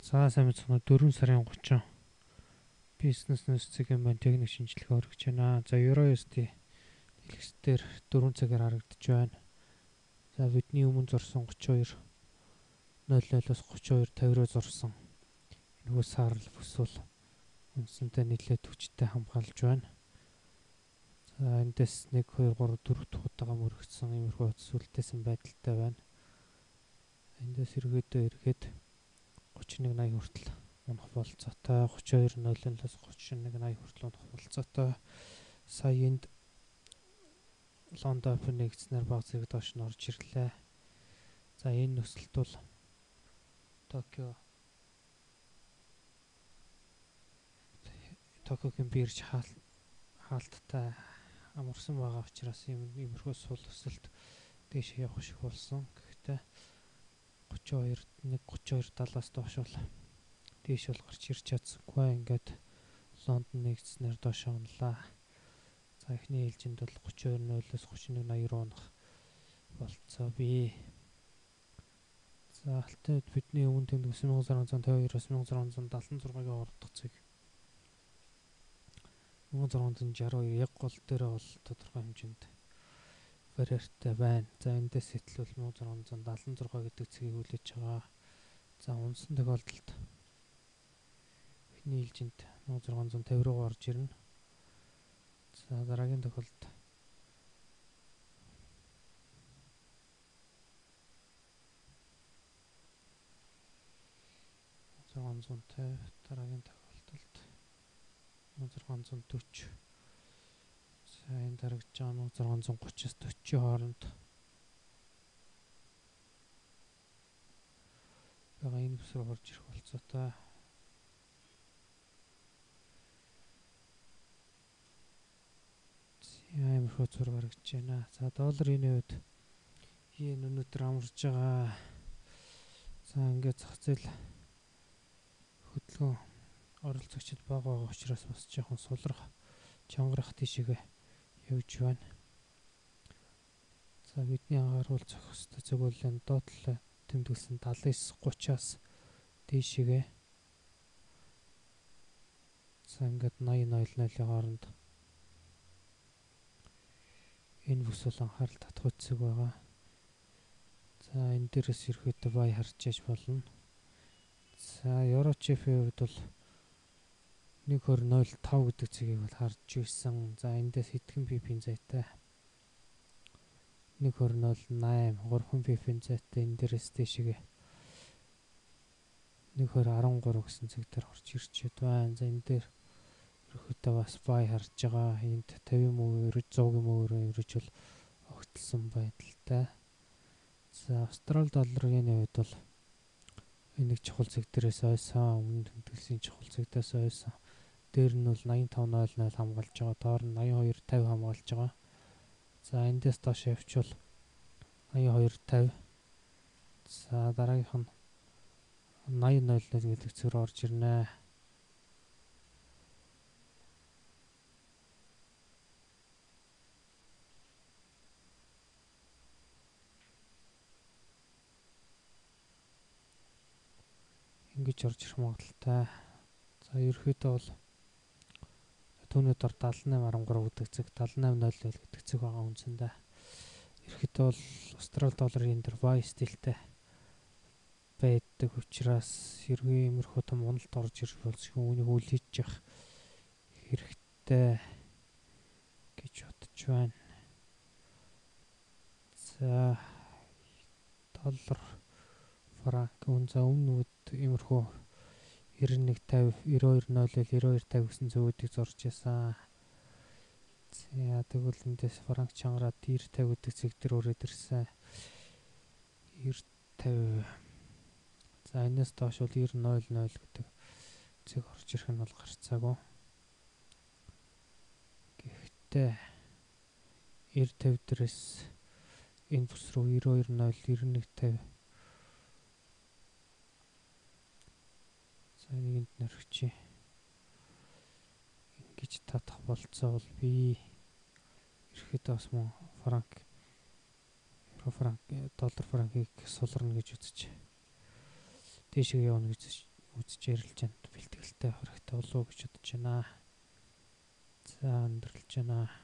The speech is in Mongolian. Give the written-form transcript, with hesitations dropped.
За сайн мэцгэн 4 сарын 30 бизнес нөөцийн байн техник шинжилгээ өргөж байна. За EURUSD дэлгэцээр 4 цагаар харагдаж байна. За бидний өмнө зурсан 32.00-оос 32.50-руу зурсан энэхүү саарл бүсүүл үндсэнтэй нэлээд хүчтэй хамгаалж байна. За эндээс 1 2 3 4 дахь удаага мөрөгдсөн иймэрхүү сүлдээсэн байдалтай байна. Эндээс эргээд 31.80 хүртэл унах болцоотой, 32.00-оос 31.80 хүртэл унах болцоотой. Сая энд Лондон Open нэгдснээр баг зэрэг доош нь орж ирлээ. За энэ нөхцөлд бол Токиогийн бирж хаалттай амарсан байгаа учраас иймэрхүү сул өсөлт дээшээ явах шиг болсон. Гэхдээ 32.70-аас доош бол дээш бол гарч ирч чадсангүй. Ингээд Лондон нэгдснээр доош онлаа. За эхний ээлжинд бол 32.00-оос 31.80 руу унах болцоо бий. За алтын үед бидний өмнө тэмдэг 9652-аас 9676-гийн ордох цэг 1660 яг гол дээрээ бол тодорхой хэмжээнд вариартай байна. За эндээс сэтлвэл 1676 гэдэг цэгийг хүлээж байгаа. За унсан тохиолдолд эхний ээлжинд 1650 руу орж ирнэ. За дараагийн тохиолдолд 1650, дараагийн тохиолдолд 1640. За энэ дарагдж байгаа 1630-аас 40 хооронд байгаа энэ бүс рүү орж ирэх болцоотой. Иймэрхүү зураг харагдаж байна. За долларын хувьд йен өнөөдөр амарч байгаа. За ингээд зах зээл хөдөлгөөн оролцогчид бага байгаа учраас бас жоохон сулрах, чангарах тийшээгээ явж байна. За бидний анхааруул зохих ёстой зөвлөл нь доотлол тэмдэглэсэн 79.30-аас дээшээгээ. За ингээд 80.00-ийн хооронд энэ бүс бол анхаарал татах үсэг байгаа. За энэ дээрээс ерөөдөө бай харж яж болно. За EUROCHF-ийн хувьд бол 1.05 гэдэг цэгийг бол харж ирсэн. За эндээс хэдхэн PP-ийн зайтай 1.08 3 PP-ийн зайтай энэ дээрээс дэшегээ 1.13 гэсэн цэг дээр орж ирчээд байна. За энэ дээр ерөөдөө бас бай харж байгаа. Энд 50 мөр 100-ийн мөрөөр ерөж бол огтлсон байдалтай. За Австрали долларын хувьд бол энэ нэг чухал цэг дээрээс ойсон, өмнө тэмдэглэлийн чухал цэгдээс ойсон. Дээр нь бол 85.00 хамгаалж байгаа. Доор нь 82.50 хамгаалж байгаа. За эндээс доош явчвал 82.50. За дараагийнх нь 80.00 гэдэг цэг рүү орж ирнэ. Ингэж орж ирэх магадaltaй. За ерөөхдөө бол түүний дор 78.13 гэдэг цэг 78.00 гэдэг цэг байгаа үндсэндээ. Ерөөхдөө бол Австрали долларын энэ buy стилтэй байдаг учраас хэрвээ иймэрхүү том уналт орж ирж болсгүй үүнийг үлээж явах хэрэгтэй гэж бодож байна. За доллар франк өмнөд иймэрхүү 91.50 92.00 92.50 гэсэн зөүүдийг зорж ясан. За тэгвэл эндээс франк чангараад 90.50 гэдэг цэг дээр өрөөд ирсэн. 90.50. За энэс доош бол 90.00 гэдэг цэг орж ирэх нь бол гарцаагүй. Гэхдээ 90.50 дээрээс энэ бүс рүү 92.0 91.50. За нэгэнд нэрвчээ. Ингэж татах болцоо бол би ерөөхдөө бас мөн франк, евро франк, доллар франкийг сулрна гэж үзэж дээшээ явна гэж үзэж ярилж чанд бэлтгэлтэй хоригтой болов уу гэж бодож байна. За өндөрлөж байна.